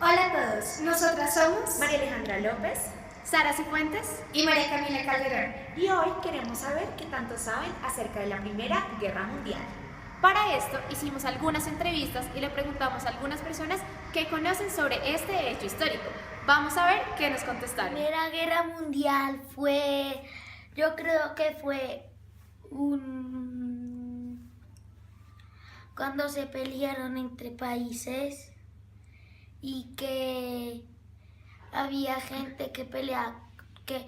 Hola a todos, nosotras somos María Alejandra López Sara Cifuentes y María Camila Calderón. y hoy queremos saber qué tanto saben acerca de la Primera Guerra Mundial. Para esto hicimos algunas entrevistas y le preguntamos a algunas personas que conocen sobre este hecho histórico. Vamos a ver qué nos contestaron. La Primera Guerra Mundial yo creo que fue cuando se pelearon entre países y que había gente que peleaba, que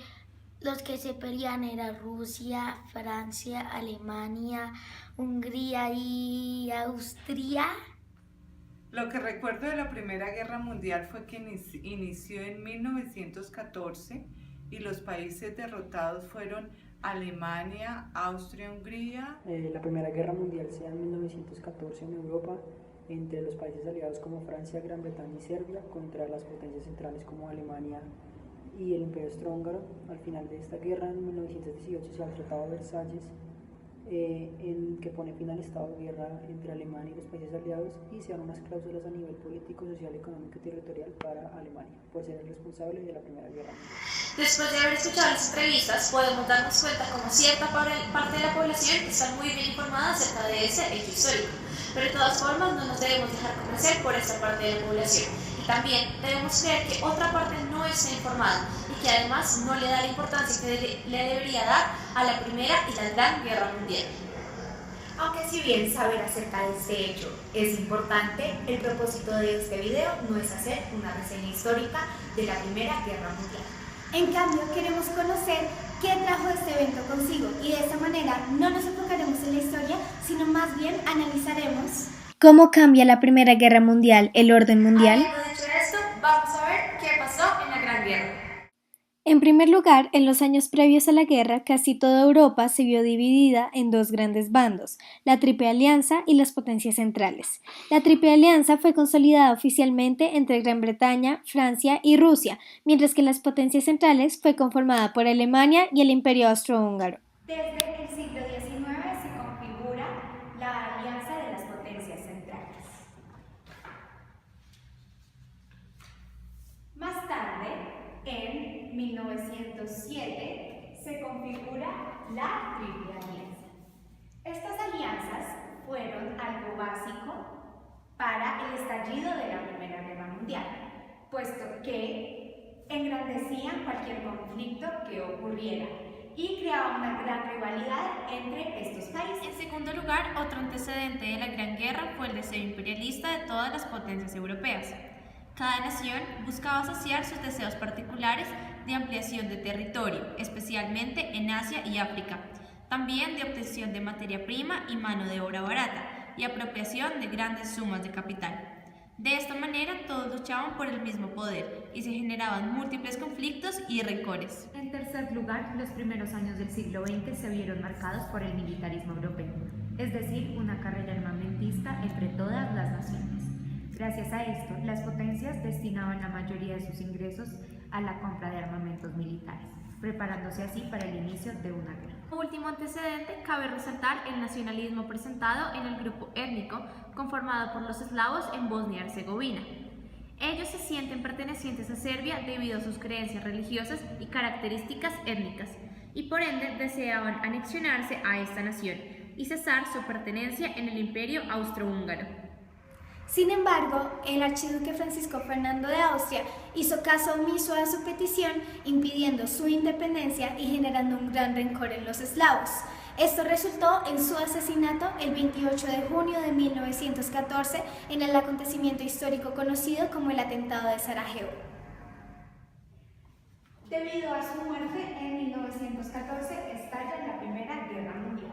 los que se peleaban eran Rusia, Francia, Alemania, Hungría y Austria. Lo que recuerdo de la Primera Guerra Mundial fue que inició en 1914 y los países derrotados fueron Alemania, Austria, Hungría. La Primera Guerra Mundial se da en 1914 en Europa entre los países aliados como Francia, Gran Bretaña y Serbia contra las potencias centrales como Alemania y el Imperio Austrohúngaro. Al final de esta guerra, en 1918, se da el Tratado de Versalles, que pone fin al estado de guerra entre Alemania y los países aliados, y se dan unas cláusulas a nivel político, social, económico y territorial para Alemania por ser el responsable de la Primera Guerra Mundial. Después de haber escuchado las entrevistas, podemos darnos cuenta como cierta parte de la población está muy bien informada acerca de ese hecho histórico, pero de todas formas no nos debemos dejar convencer por esta parte de la población. Y también debemos creer que otra parte no está informada y que además no le da la importancia que le debería dar a la Primera y la Gran Guerra Mundial. Aunque si bien saber acerca de este hecho es importante, el propósito de este video no es hacer una reseña histórica de la Primera Guerra Mundial. En cambio, queremos conocer qué trajo este evento consigo y de esta manera no nos enfocaremos en la historia, sino más bien analizaremos cómo cambia la Primera Guerra Mundial el orden mundial. Habiendo dicho esto, vamos a ver qué pasó en la Gran Guerra. En primer lugar, en los años previos a la guerra, casi toda Europa se vio dividida en dos grandes bandos, la Triple Alianza y las potencias centrales. La Triple Alianza fue consolidada oficialmente entre Gran Bretaña, Francia y Rusia, mientras que las potencias centrales fue conformada por Alemania y el Imperio Austrohúngaro. desde el siglo XIX se configura la Alianza de las Potencias Centrales. Más tarde, en 1907, se configura la Triple Alianza. Estas alianzas fueron algo básico para el estallido de la Primera Guerra Mundial, puesto que engrandecían cualquier conflicto que ocurriera y creaban una gran rivalidad entre estos países. En segundo lugar, otro antecedente de la Gran Guerra fue el deseo imperialista de todas las potencias europeas. Cada nación buscaba saciar sus deseos particulares de ampliación de territorio, especialmente en Asia y África, también de obtención de materia prima y mano de obra barata, y apropiación de grandes sumas de capital. De esta manera, todos luchaban por el mismo poder y se generaban múltiples conflictos y rencores. En tercer lugar, los primeros años del siglo XX se vieron marcados por el militarismo europeo, es decir, una carrera armamentista entre todas las naciones. Gracias a esto, las potencias destinaban la mayoría de sus ingresos a la compra de armamentos militares, preparándose así para el inicio de una guerra. Como último antecedente, cabe resaltar el nacionalismo presentado en el grupo étnico conformado por los eslavos en Bosnia y Herzegovina. Ellos se sienten pertenecientes a Serbia debido a sus creencias religiosas y características étnicas, y por ende deseaban anexionarse a esta nación y cesar su pertenencia en el Imperio Austrohúngaro. Sin embargo, el archiduque Francisco Fernando de Austria hizo caso omiso a su petición, impidiendo su independencia y generando un gran rencor en los eslavos. Esto resultó en su asesinato el 28 de junio de 1914 en el acontecimiento histórico conocido como el Atentado de Sarajevo. Debido a su muerte, en 1914 estalla la Primera Guerra Mundial.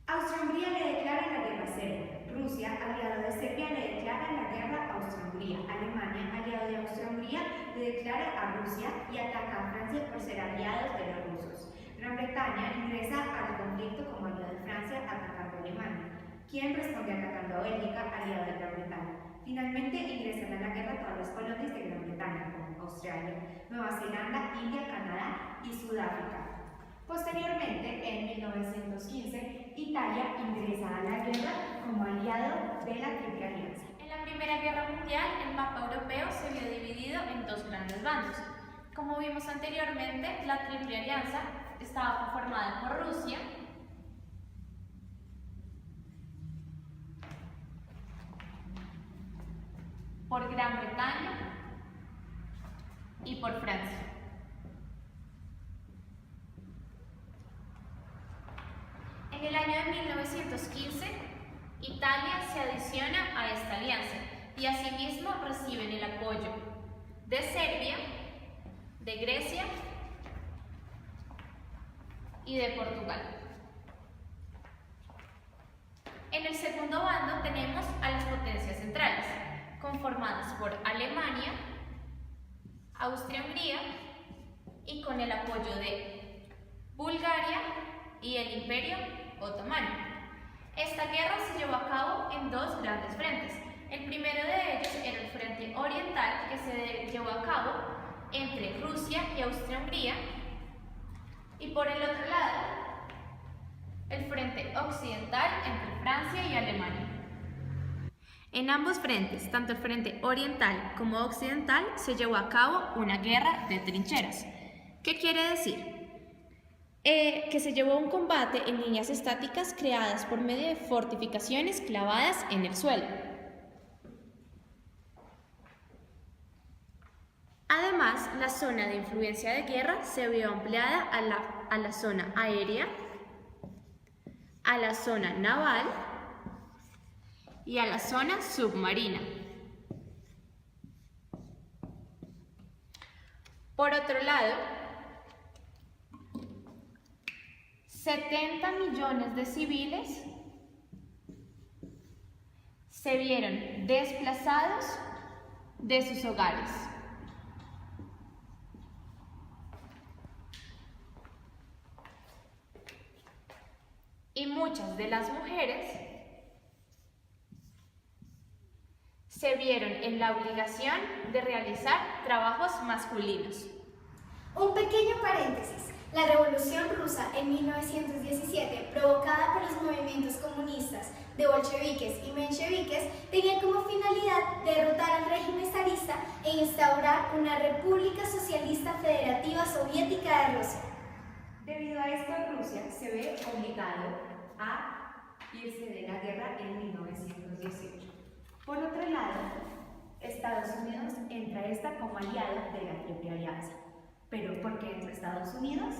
Austria-Hungría le declara la guerra a Serbia. Rusia, aliado de Serbia, le declara la guerra a Austria-Hungría. Alemania, aliado de Austria-Hungría, le declara a Rusia y ataca a Francia por ser aliados de los rusos. Gran Bretaña ingresa al conflicto como aliado de Francia, atacando a Alemania, quien responde atacando a Bélgica, aliado de Gran Bretaña. Finalmente ingresan a la guerra todas las colonias de Gran Bretaña, como Australia, Nueva Zelanda, India, Canadá y Sudáfrica. Posteriormente, en 1915, Italia ingresa a la guerra como aliado de la Triple Alianza. En la Primera Guerra Mundial, grandes bandos. Como vimos anteriormente, la Triple Alianza estaba conformada por Rusia, por Gran Bretaña y por Francia. En el año de 1915, Italia se adiciona a esta alianza y asimismo reciben el apoyo de Serbia, de Grecia y de Portugal. En el segundo bando tenemos a las potencias centrales, conformadas por Alemania, Austria-Hungría y con el apoyo de Bulgaria y el Imperio Otomano. Esta guerra se llevó a cabo en dos grandes frentes. El primero de ellos era el Frente Oriental, que se llevó a cabo entre Rusia y Austria-Hungría, y por el otro lado, el Frente Occidental entre Francia y Alemania. En ambos frentes, tanto el Frente Oriental como Occidental, se llevó a cabo una guerra de trincheras. ¿Qué quiere decir? Que se llevó un combate en líneas estáticas creadas por medio de fortificaciones clavadas en el suelo. Además, la zona de influencia de guerra se vio ampliada a la zona aérea, a la zona naval y a la zona submarina. Por otro lado, 70 millones de civiles se vieron desplazados de sus hogares. Y muchas de las mujeres se vieron en la obligación de realizar trabajos masculinos. Un pequeño paréntesis. La Revolución Rusa en 1917, provocada por los movimientos comunistas de bolcheviques y mencheviques, tenía como finalidad derrotar al régimen zarista e instaurar una República Socialista Federativa Soviética de Rusia. Debido a esto, Rusia se ve obligado a irse de la guerra en 1918. Por otro lado, Estados Unidos entra a esta como aliado de la Triple Alianza. ¿Pero por qué entra Estados Unidos?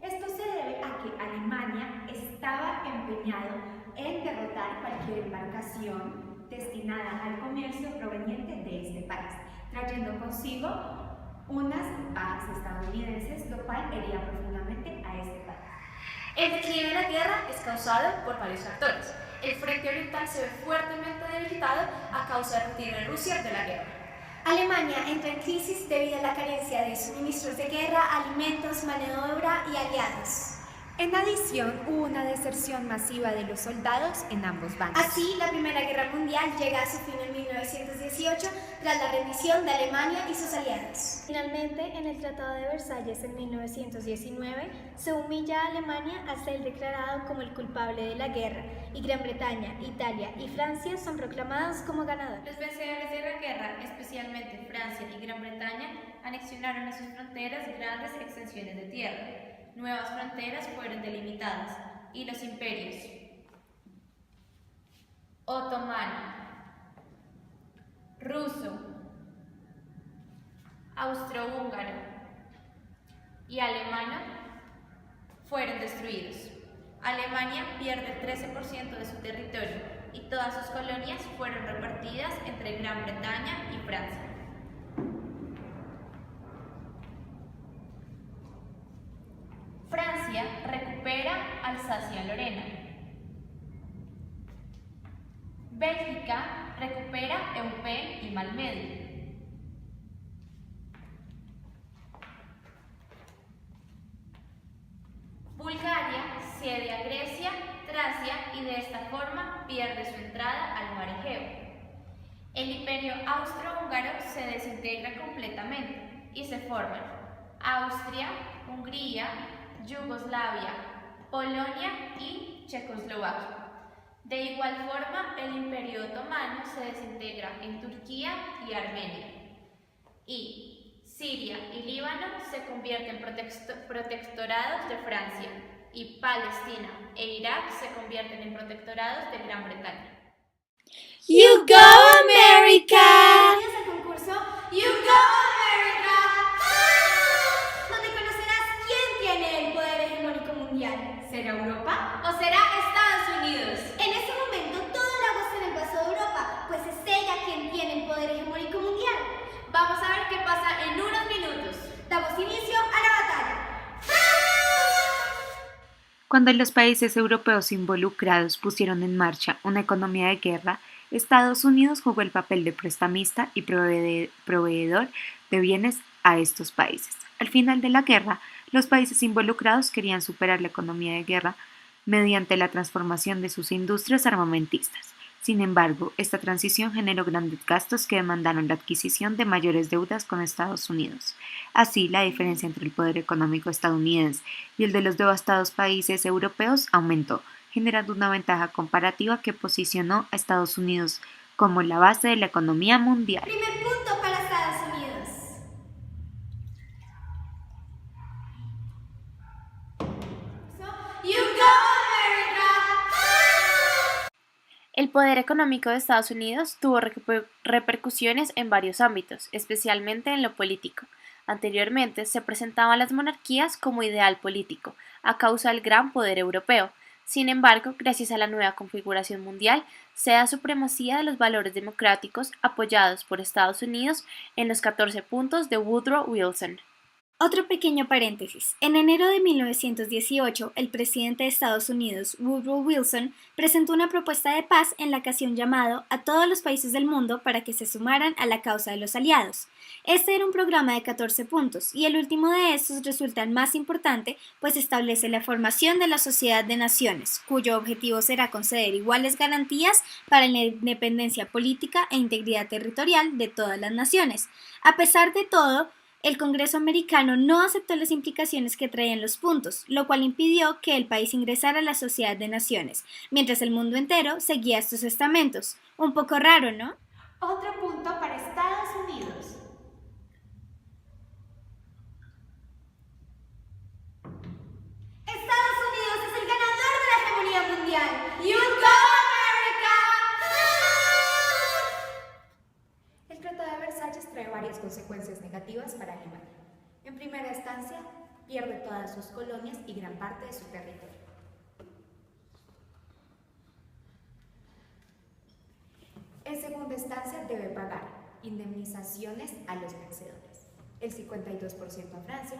Esto se debe a que Alemania estaba empeñado en derrotar cualquier embarcación destinada al comercio proveniente de este país, trayendo consigo unas bajas estadounidenses, lo cual hería profundamente a este país. El declive de la guerra es causado por varios factores. El Frente Oriental se ve fuertemente debilitado a causa del retiro de Rusia de la guerra. Alemania entra en crisis debido a la carencia de suministros de guerra, alimentos, mano de obra y aliados. En adición, hubo una deserción masiva de los soldados en ambos bandos. Así, la Primera Guerra Mundial llega a su fin en 1918 tras la rendición de Alemania y sus aliados. Finalmente, en el Tratado de Versalles en 1919, se humilla a Alemania a ser declarado como el culpable de la guerra, y Gran Bretaña, Italia y Francia son proclamados como ganadores. Los vencedores de la guerra, especialmente Francia y Gran Bretaña, anexionaron a sus fronteras grandes extensiones de tierra. Nuevas fronteras fueron delimitadas y los imperios otomano, ruso, austrohúngaro y alemano fueron destruidos. Alemania pierde el 13% de su territorio y todas sus colonias fueron repartidas entre Gran Bretaña y Francia. Francia recupera Alsacia-Lorena. Bélgica recupera Eupen y Malmedy. Bulgaria cede a Grecia, Tracia y de esta forma pierde su entrada al mar Egeo. El imperio austrohúngaro se desintegra completamente y se forman Austria, Hungría, Yugoslavia, Polonia y Checoslovaquia. De igual forma, el Imperio Otomano se desintegra en Turquía y Armenia. Y Siria y Líbano se convierten en protectorados de Francia y Palestina e Irak se convierten en protectorados de Gran Bretaña. You go America! Bienvenidos al concurso You Go America, donde conocerás quién tiene el poder hegemónico mundial. ¿Será Europa? ¿O será Estados Unidos? En ese momento todo el agua está en el vaso de Europa, pues es ella quien tiene el poder hegemónico mundial. Vamos a ver qué pasa en unos minutos. Damos inicio a la batalla. Cuando los países europeos involucrados pusieron en marcha una economía de guerra, Estados Unidos jugó el papel de prestamista y proveedor de bienes a estos países. Al final de la guerra, los países involucrados querían superar la economía de guerra mediante la transformación de sus industrias armamentistas. Sin embargo, esta transición generó grandes gastos que demandaron la adquisición de mayores deudas con Estados Unidos. Así, la diferencia entre el poder económico estadounidense y el de los devastados países europeos aumentó, generando una ventaja comparativa que posicionó a Estados Unidos como la base de la economía mundial. Primer punto para Estados Unidos. You Go America. El poder económico de Estados Unidos tuvo repercusiones en varios ámbitos, especialmente en lo político. Anteriormente se presentaban las monarquías como ideal político, a causa del gran poder europeo. Sin embargo, gracias a la nueva configuración mundial, se da supremacía de los valores democráticos apoyados por Estados Unidos en los 14 puntos de Woodrow Wilson. Otro pequeño paréntesis. En enero de 1918, el presidente de Estados Unidos, Woodrow Wilson, presentó una propuesta de paz en la ocasión llamado a todos los países del mundo para que se sumaran a la causa de los aliados. Este era un programa de 14 puntos y el último de estos resulta el más importante, pues establece la formación de la Sociedad de Naciones, cuyo objetivo será conceder iguales garantías para la independencia política e integridad territorial de todas las naciones. A pesar de todo, el Congreso americano no aceptó las implicaciones que traían los puntos, lo cual impidió que el país ingresara a la Sociedad de Naciones, mientras el mundo entero seguía estos estamentos. Un poco raro, ¿no? Otro punto para Estados Unidos. Estados Unidos es el ganador de la hegemonía mundial. You Go America. El Tratado de Versalles trae varias consecuencias negativas para Alemania. En primera instancia, pierde todas sus colonias y gran parte de su territorio. En segunda instancia, debe pagar indemnizaciones a los vencedores, el 52% a Francia,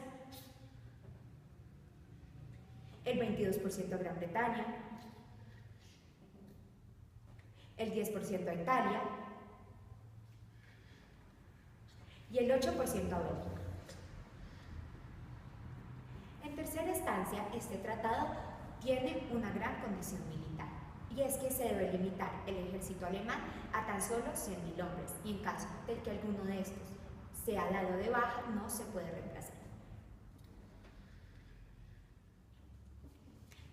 el 22% a Gran Bretaña, el 10% a Italia y el 8% a Bélgica. En tercera instancia, este tratado tiene una gran condición militar, y es que se debe limitar el ejército alemán a tan solo 100.000 hombres, y en caso de que alguno de estos sea dado de baja, no se puede reemplazar.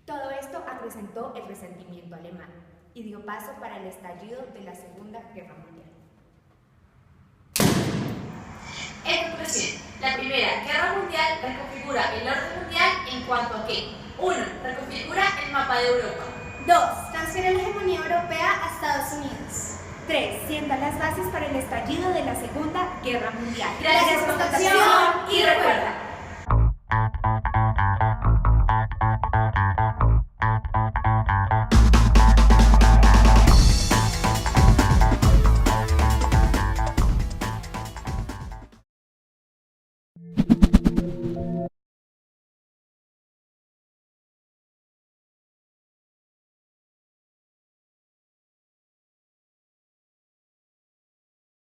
Todo esto acrecentó el resentimiento alemán y dio paso para el estallido de la Segunda Guerra Mundial. En conclusión, la Primera Guerra Mundial reconfigura el orden mundial en cuanto a que 1. Reconfigura el mapa de Europa. 2. Transfiere la hegemonía europea a Estados Unidos. 3. Sienta las bases para el estallido de la Segunda Guerra Mundial. Gracias por su atención.